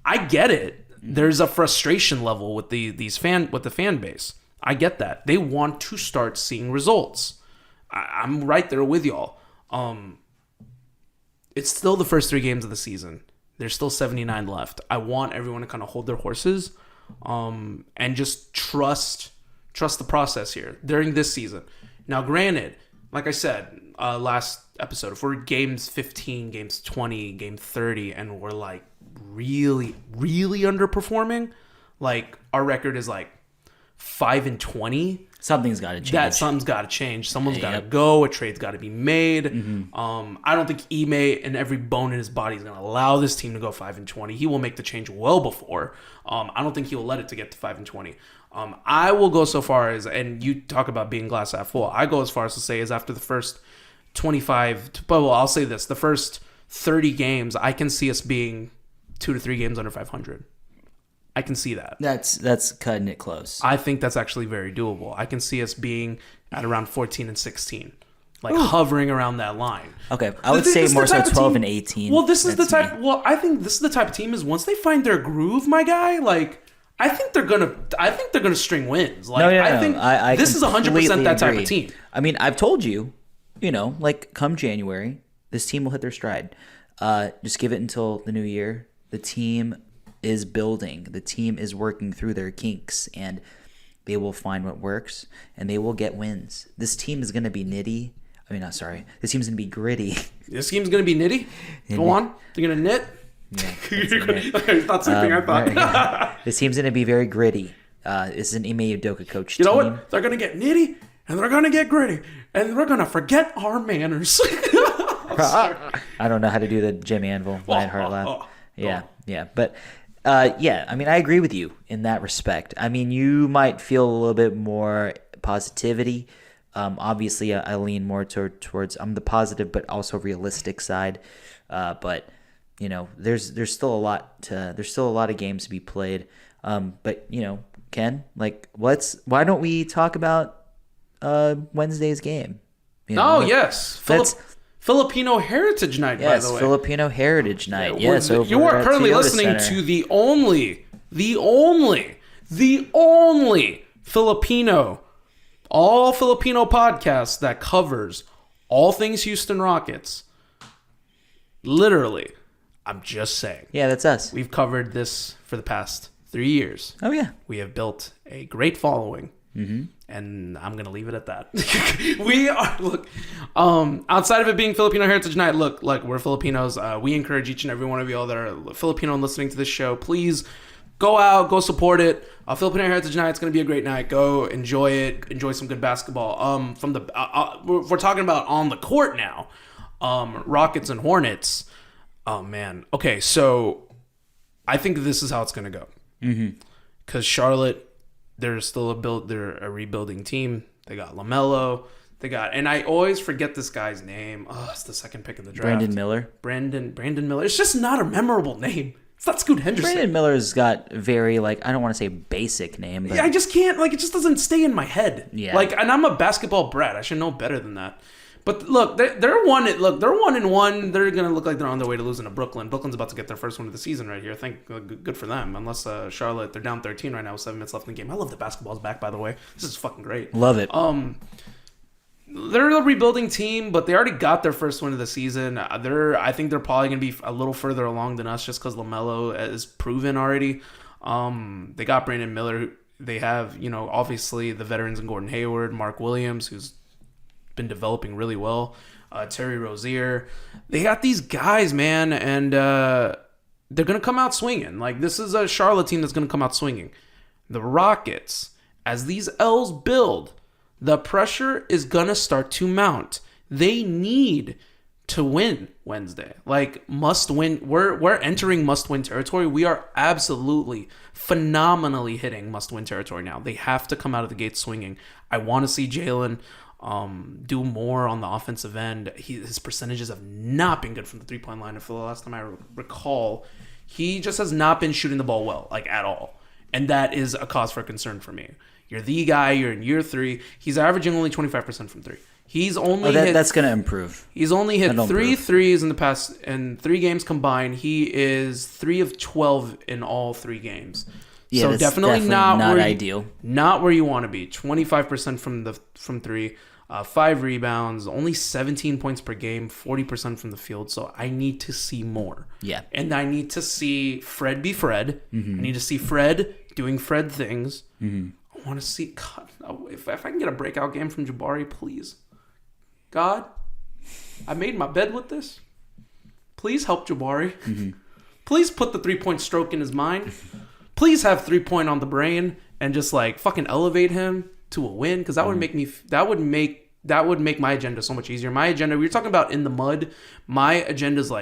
I get it. There's a frustration level with the fan base. I get that. They want to start seeing results. I'm right there with y'all. It's still the first 3 games of the season. There's still 79 left. I want everyone to kind of hold their horses and just trust the process here during this season. Now, granted, like I said last episode, if we're games 15, games 20, game 30, and we're like really, really underperforming, like our record is like 5-20. Something's got to change. Something's got to change. Someone's got to go. A trade's got to be made. I don't think Ime and every bone in his body is going to allow this team to go 5-20. He will make the change well before. I don't think he will let it to get to 5-20. I will go so far as, and you talk about being glass half full, I go as far as to say is after the first 25, well, I'll say this, the first 30 games, I can see us being 2 to 3 games under 500. I can see that. That's cutting it close. I think that's actually very doable. I can see us being at around 14 and 16, like hovering around that line. Okay, I would say more so 12 and 18. Well, this is the type. Me. Well, I think this is the type of team is once they find their groove, my guy. Like, I think they're gonna string wins. Like, no. I think this is 100% that type of team. I mean, I've told you, like come January, this team will hit their stride. Just give it until the new year. The team is building. The team is working through their kinks, and they will find what works, and they will get wins. This team is going to be nitty. This team's going to be gritty. This team's going to be nitty? Go on. You're going to knit? Yeah. You're not sleeping, I thought. This team's going to be very gritty. This is an Ime Udoka coach team. You know what? They're going to get nitty, and they're going to get gritty, and we're going to forget our manners. I don't know how to do the Jim Anvil Lionheart laugh. Yeah. But I mean, I agree with you in that respect. I mean, you might feel a little bit more positivity. Obviously, I lean more towards I'm the positive, but also realistic side. But there's still a lot of games to be played. But Ken, like, why don't we talk about Wednesday's game? Yes, Filipino Heritage Night, by the way. Yes, Filipino Heritage Night. Yeah, you are currently listening to the only all Filipino podcast that covers all things Houston Rockets. Literally, I'm just saying. Yeah, that's us. We've covered this for the past 3 years. Oh, yeah. We have built a great following. Mm-hmm. And I'm going to leave it at that. We are, outside of it being Filipino Heritage Night, like we're Filipinos. We encourage each and every one of y'all that are Filipino and listening to this show, please go out, go support it. Filipino Heritage Night, it's going to be a great night. Go enjoy it. Enjoy some good basketball. We're talking about on the court now. Rockets and Hornets. Oh, man. Okay, so I think this is how it's going to go. Because Charlotte, they're still they're a rebuilding team. They got LaMelo. And I always forget this guy's name. Oh, it's the second pick in the draft. Brandon Miller. Brandon Miller. It's just not a memorable name. It's not Scoot Henderson. Brandon Miller's got very, I don't want to say basic name, but Yeah, I just can't, it just doesn't stay in my head. Yeah. And I'm a basketball brat. I should know better than that. But look, they're 1-1. They're gonna look like they're on their way to losing to Brooklyn. Brooklyn's about to get their first win of the season right here. I think good for them. Unless Charlotte, they're down 13 right now with 7 minutes left in the game. I love that basketball's back, by the way. This is fucking great. Love it. They're a rebuilding team, but they already got their first win of the season. I think they're probably going to be a little further along than us just because LaMelo is proven already. They got Brandon Miller. They have, obviously the veterans in Gordon Hayward, Mark Williams, who's been developing really well, Terry Rozier. They got these guys, man, and they're going to come out swinging. This is a Charlotte team that's going to come out swinging. The Rockets, as these L's build, the pressure is going to start to mount. They need to win Wednesday. Must win. We're entering must-win territory. We are absolutely, phenomenally hitting must-win territory now. They have to come out of the gate swinging. I want to see Jalen do more on the offensive end. His percentages have not been good from the three-point line. For the last time I recall, he just has not been shooting the ball well, at all. And that is a cause for concern for me. You're the guy. You're in year 3. He's averaging only 25% from 3. He's only that's going to improve. He's only hit 3 threes in the past, in 3 games combined. He is 3 of 12 in all 3 games. Yeah, so that's definitely not ideal. Not where you want to be. 25% from 3, 5 rebounds, only 17 points per game, 40% from the field. So I need to see more. Yeah, and I need to see Fred be Fred. Mm-hmm. I need to see Fred doing Fred things. Mm-hmm. I want to see, God, if I can get a breakout game from Jabari, please. God, I made my bed with this. Please help Jabari. Mm-hmm. Please put the 3-point stroke in his mind. Please have 3-point on the brain and just fucking elevate him to a win, because that would make me. That would make my agenda so much easier. My agenda. We were talking about in the mud. My agenda's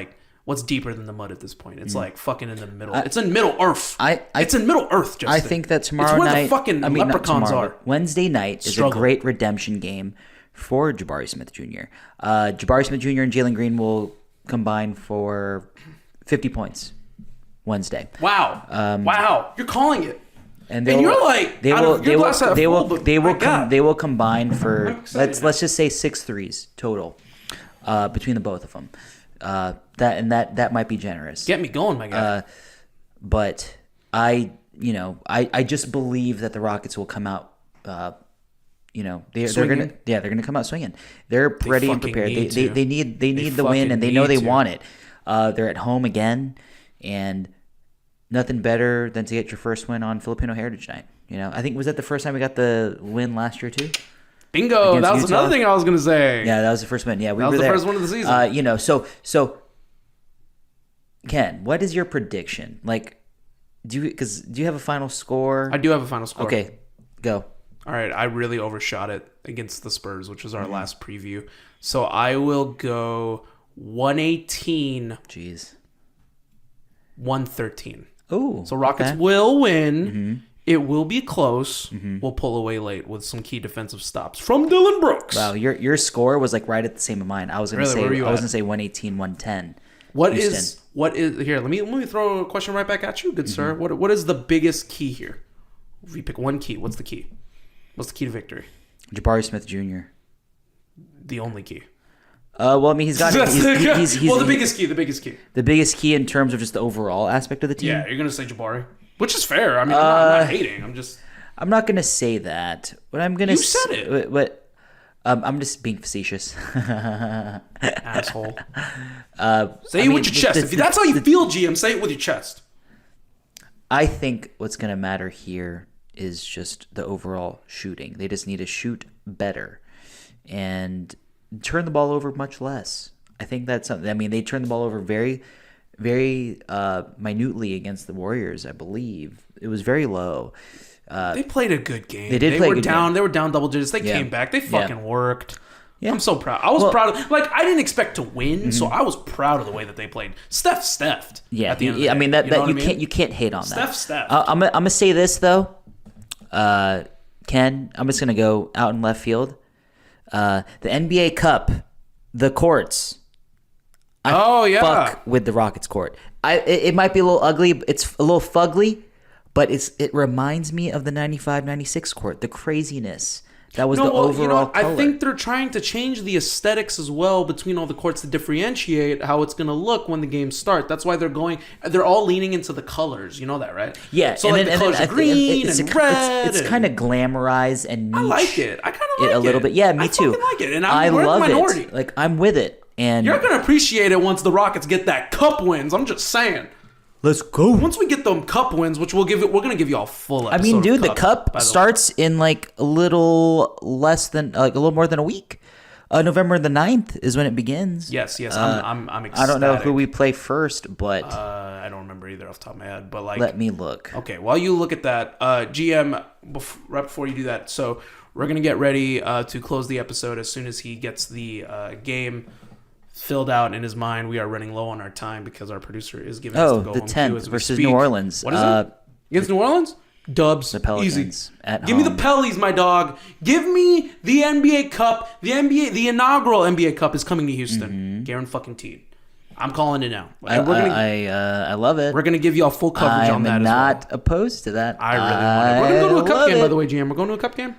what's deeper than the mud at this point? It's fucking in the middle. It's in Middle Earth. It's in Middle Earth, Justin. I think that tomorrow it's where night, the fucking leprechauns are. Wednesday night is a great redemption game for Jabari Smith Jr. Jabari Smith Jr. and Jalen Green will combine for 50 points Wednesday. Wow. Wow. You're calling it. And you're they will combine for let's just say 6 threes total between the both of them. That might be generous. Get me going, my guy. But I just believe that the Rockets will come out. They're gonna come out swinging. They're ready and prepared. They need the win, and they know they want it. They're at home again, and nothing better than to get your first win on Filipino Heritage Night. I think, was that the first time we got the win last year too? Bingo! That was Utah? Another thing I was gonna say. Yeah, that was the first win. Yeah, that was the first one of the season. So Ken, what is your prediction? Do you have a final score? I do have a final score. Okay, go. All right, I really overshot it against the Spurs, which was our last preview. So I will go 118. Jeez. 113. Oh, so Rockets will win. Mm-hmm. It will be close. Mm-hmm. We'll pull away late with some key defensive stops from Dillon Brooks. Wow, your score was right at the same of mine. I was gonna say 118, 110. What is here? Let me throw a question right back at you, good sir. What is the biggest key here? If you pick one key, what's the key? What's the key to victory? Jabari Smith Jr. The only key. Well, I mean, he's got. He's the biggest key. The biggest key in terms of just the overall aspect of the team. Yeah, you're gonna say Jabari, which is fair. I mean, I'm not hating. I'm not gonna say that. What I'm gonna. You said it. What? I'm just being facetious. Asshole. Say it with your chest. If that's how you feel, GM, say it with your chest. I think what's gonna matter here is just the overall shooting. They just need to shoot better and turn the ball over much less. I think that's something. I mean, they turned the ball over very, very minutely against the Warriors. I believe it was very low. They played a good game. They were down. They were down double digits. They came back. They fucking worked. Yeah. I'm so proud. I was proud of. I didn't expect to win, so I was proud of the way that they played. Stephed. Yeah. At the end of the day. I mean you can't hate on that. Steph. I'm gonna say this though. Ken, I'm just gonna go out in left field. The NBA Cup, the courts. fuck with the Rockets court. It might be a little ugly. It's a little fugly, but it reminds me of the 95-96 court. The craziness. That was overall color. I think they're trying to change the aesthetics as well between all the courts to differentiate how it's going to look when the games start. That's why they're all leaning into the colors. You know that, right? Yeah. So the colors are green and red. It's kind of glamorized and niche. I like it. I kind of like it. A little bit. Yeah, me too. I like it. And I love the minority. it. Like, I'm with it. And you're going to appreciate it once the Rockets get that cup wins. I'm just saying. Let's go. Once we get them cup wins, which we're gonna give you all full episode. I mean, dude, the cup starts in like a little more than a week. November the 9th is when it begins. Yes. I'm ecstatic. I don't know who we play first, but I don't remember either off the top of my head. But like, let me look. Okay, while you look at that, GM, right before you do that, so we're gonna get ready to close the episode as soon as he gets the game filled out in his mind. We are running low on our time because our producer is giving us the go the home 10th cue as we versus speak. New Orleans. What is it? Against New Orleans? Dubs. The Pelicans easy. at Give home. me the Pellies, my dog. Give me the NBA Cup. The inaugural NBA Cup is coming to Houston. Guaranteed. I'm calling it now. I love it. We're gonna give you all full coverage on that. I'm not opposed to that. I really want it. We're gonna go to a cup game, by the way, GM. We're going to a cup game.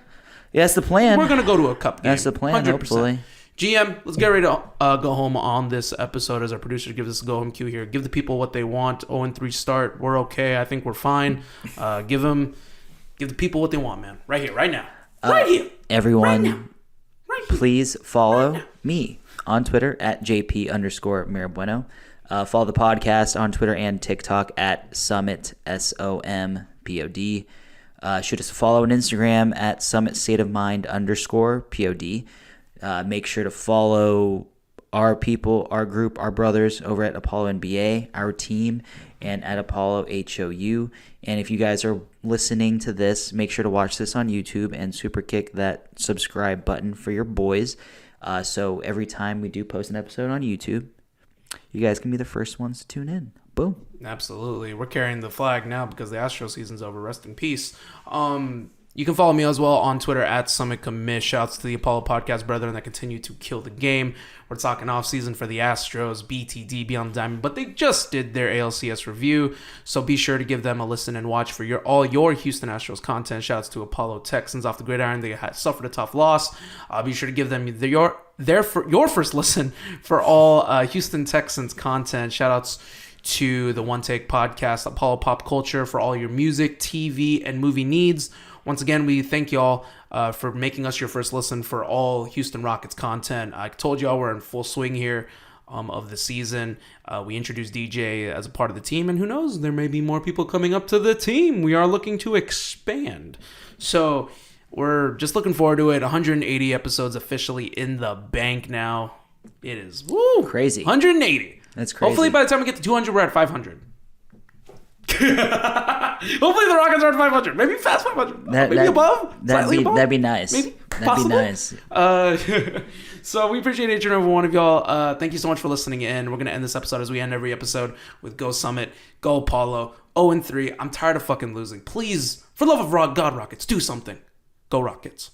Yeah, that's the plan. We're gonna go to a cup game. That's the plan. 100%. Hopefully. GM, let's get ready to go home on this episode as our producer gives us a go home cue here. Give the people what they want. 0-3 start. We're okay. I think we're fine. Give the people what they want, man. Right here, right now. Right here. Everyone, right now. Right here. Please follow me on Twitter at JP_Mirabueno. Follow the podcast on Twitter and TikTok at Summit, SOMPOD. Shoot us a follow on Instagram at Summit State of Mind _POD. Make sure to follow our people, our group, our brothers over at Apollo NBA, our team, and at Apollo HOU. And if you guys are listening to this, make sure to watch this on YouTube and super kick that subscribe button for your boys. So every time we do post an episode on YouTube, you guys can be the first ones to tune in. Boom. Absolutely. We're carrying the flag now because the Astro season's over. Rest in peace. You can follow me as well on Twitter at SummitCommish. Shouts to the Apollo Podcast brethren that continue to kill the game. We're talking off season for the Astros, BTD, Beyond the Diamond, but they just did their ALCS review, so be sure to give them a listen and watch for all your Houston Astros content. Shouts to Apollo Texans off the gridiron. They suffered a tough loss. Be sure to give them your first listen for all Houston Texans content. Shoutouts to the One Take Podcast, Apollo Pop Culture, for all your music, TV, and movie needs. Once again, we thank y'all for making us your first listen for all Houston Rockets content. I told y'all we're in full swing here of the season. We introduced DJ as a part of the team, and who knows, there may be more people coming up to the team. We are looking to expand. So we're just looking forward to it. 180 episodes officially in the bank now. It is crazy. 180. That's crazy. Hopefully by the time we get to 200, we're at 500. Hopefully the Rockets are at 500. Maybe past 500. Maybe above. Slightly above. That'd be nice. Maybe. That'd Possible. be nice. So we appreciate each and every one of y'all. Thank you so much for listening in. We're going to end this episode as we end every episode with Go Summit, Go Apollo, 0-3. I'm tired of fucking losing. Please, for love of God, Rockets, do something. Go Rockets.